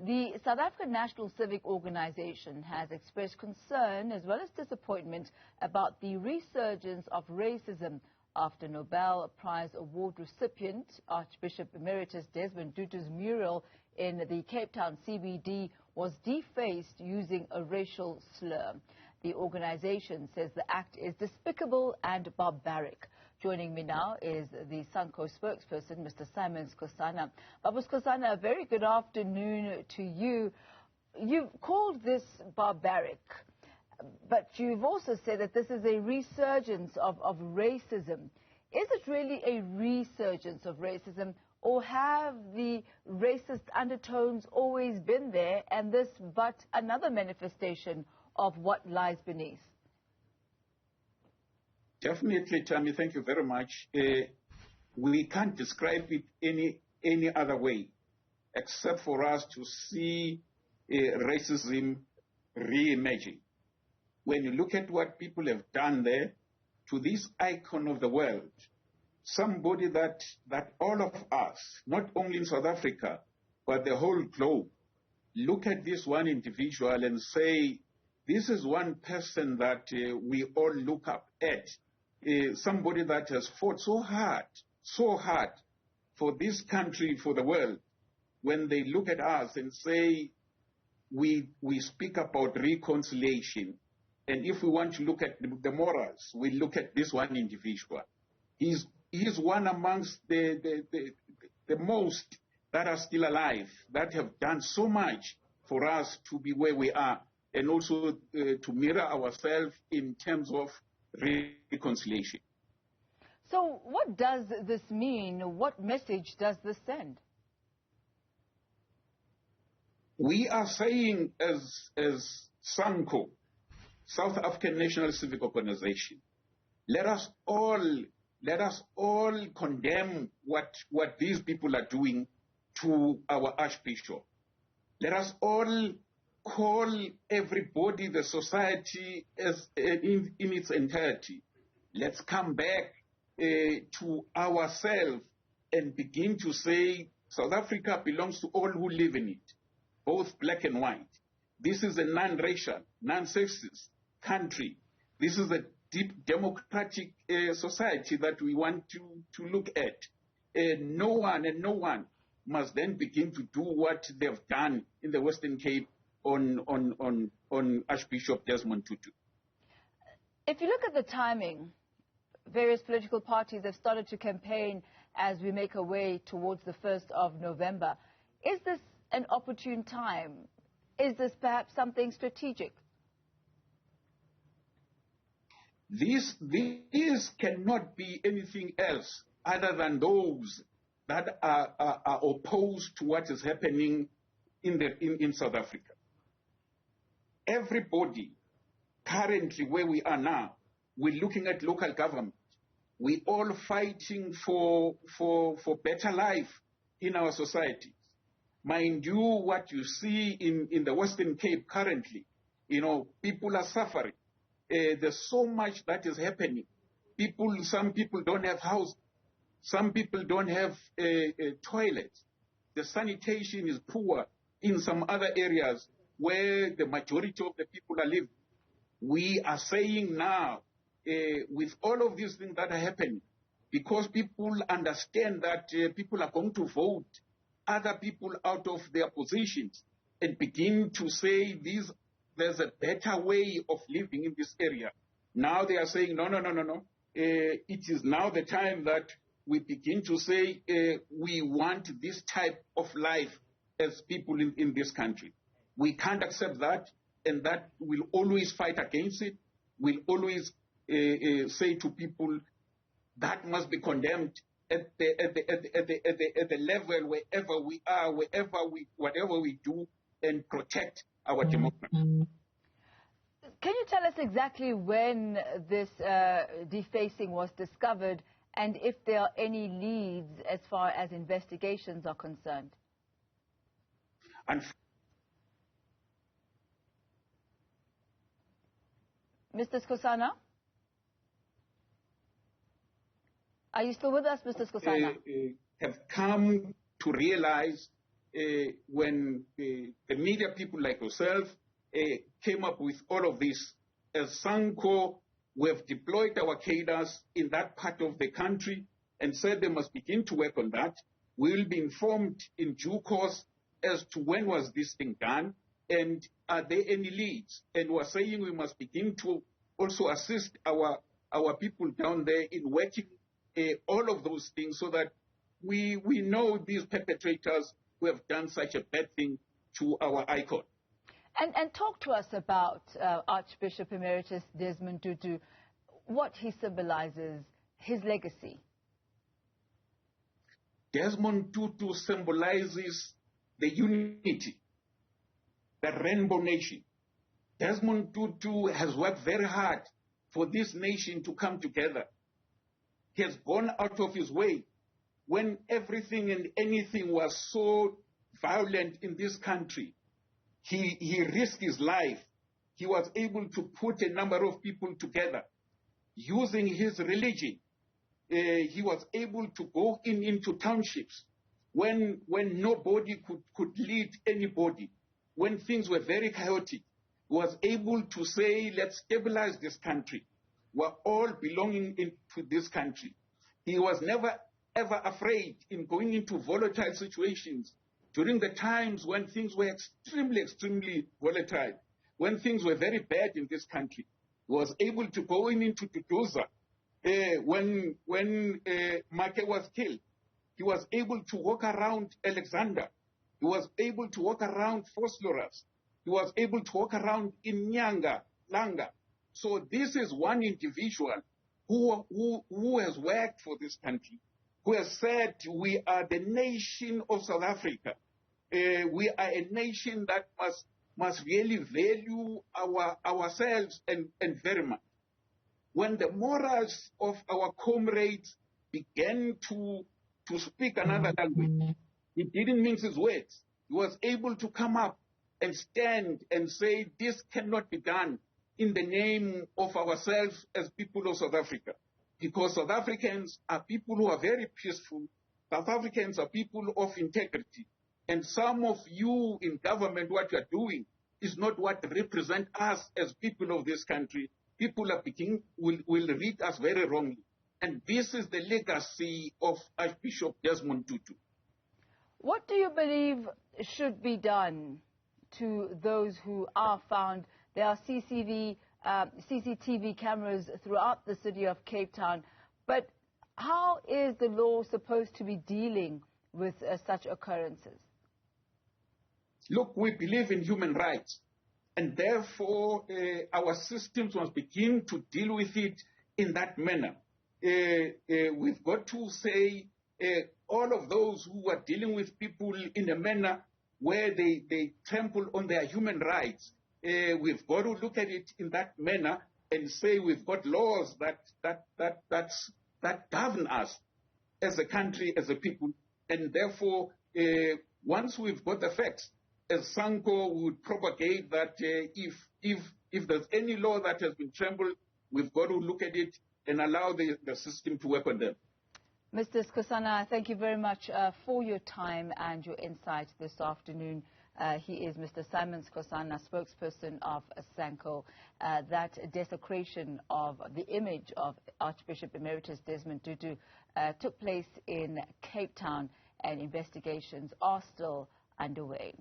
The South African National Civic Organization has expressed concern as well as disappointment about the resurgence of racism after Nobel Prize Award recipient Archbishop Emeritus Desmond Tutu's mural in the Cape Town CBD was defaced using a racial slur. The organization says the act is despicable and barbaric. Joining me now is the SANCO spokesperson, Mr. Skhosana. Skhosana, a very good afternoon to you. You've called this barbaric, but you've also said that this is a resurgence of racism. Is it really a resurgence of racism, or have the racist undertones always been there, and this but another manifestation of what lies beneath? Definitely, Tammy, thank you very much. We can't describe it any other way except for us to see racism re-emerging. When you look at what people have done there to this icon of the world, somebody that all of us, not only in South Africa, but the whole globe, look at this one individual and say, this is one person that we all look up at. Somebody that has fought so hard for this country, for the world. When they look at us and say, we speak about reconciliation, and if we want to look at the morals, we look at this one individual. He's one amongst the most that are still alive, that have done so much for us to be where we are, and also to mirror ourselves in terms of reconciliation. So what does this mean? What message does this send? We are saying as SANCO, South African National Civic Organization, let us all condemn what these people are doing to our Archbishop. Let us all call everybody, the society, as in its entirety. Let's come back to ourselves and begin to say South Africa belongs to all who live in it, both black and white. This is a non-racial, non-sexist country. This is a deep democratic society that we want to look at. No one must then begin to do what they've done in the Western Cape on Archbishop Desmond Tutu. If you look at the timing, various political parties have started to campaign as we make our way towards the 1st of November. Is this an opportune time? Is this perhaps something strategic? This cannot be anything else other than those that are opposed to what is happening in South Africa. Everybody, currently where we are now, we're looking at local government. We're all fighting for better life in our societies. Mind you, what you see in the Western Cape currently, people are suffering. There's so much that is happening. Some people don't have houses. Some people don't have toilets. The sanitation is poor in some other areas where the majority of the people are living. We are saying now, with all of these things that are happening, because people understand that people are going to vote other people out of their positions and begin to say there's a better way of living in this area. Now they are saying, no. It is now the time that we begin to say we want this type of life as people in this country. We can't accept that, and that will always fight against it. We'll always say to people that must be condemned at the level wherever we are, whatever we do, and protect our democracy. Can you tell us exactly when this defacing was discovered, and if there are any leads as far as investigations are concerned? Mr. Skhosana? Are you still with us, Mr. Skhosana? Have come to realize when media people like yourself came up with all of this. As SANCO, we have deployed our cadres in that part of the country and said they must begin to work on that. We will be informed in due course as to when was this thing done and are there any leads. And we're saying we must begin to also assist our people down there in working all of those things so that we know these perpetrators who have done such a bad thing to our icon. And talk to us about Archbishop Emeritus Desmond Tutu, what he symbolizes, his legacy. Desmond Tutu symbolizes the unity, the rainbow nation. Desmond Tutu has worked very hard for this nation to come together. He has gone out of his way when everything and anything was so violent in this country. He risked his life. He was able to put a number of people together using his religion. He was able to go into townships when nobody could lead anybody, when things were very chaotic. He was able to say, let's stabilize this country. We're all belonging to this country. He was never, ever afraid in going into volatile situations during the times when things were extremely, extremely volatile, when things were very bad in this country. He was able to go into Duduza when Make was killed. He was able to walk around Alexander. He was able to walk around Phosphorus. He was able to walk around in Nyanga, Langa. So this is one individual who has worked for this country, who has said we are the nation of South Africa. We are a nation that must really value ourselves and very much. When the morals of our comrades began to speak another language, he didn't mince his words. He was able to come up and stand and say, this cannot be done in the name of ourselves as people of South Africa. Because South Africans are people who are very peaceful. South Africans are people of integrity. And some of you in government, what you are doing is not what represent us as people of this country. People will read us very wrongly. And this is the legacy of Archbishop Desmond Tutu. What do you believe should be done to those who are found? There are CCTV cameras throughout the city of Cape Town. But how is the law supposed to be dealing with such occurrences? Look, we believe in human rights. And therefore, our systems must begin to deal with it in that manner. We've got to say all of those who are dealing with people in a manner where they trample on their human rights, we've got to look at it in that manner and say we've got laws that govern us as a country, as a people. And therefore, once we've got the facts, as SANCO would propagate that if there's any law that has been trampled, we've got to look at it and allow the system to work on them. Mr. Skhosana, thank you very much for your time and your insight this afternoon. He is Mr. Simon Skhosana, spokesperson of SANCO. That desecration of the image of Archbishop Emeritus Desmond Tutu took place in Cape Town, and investigations are still underway.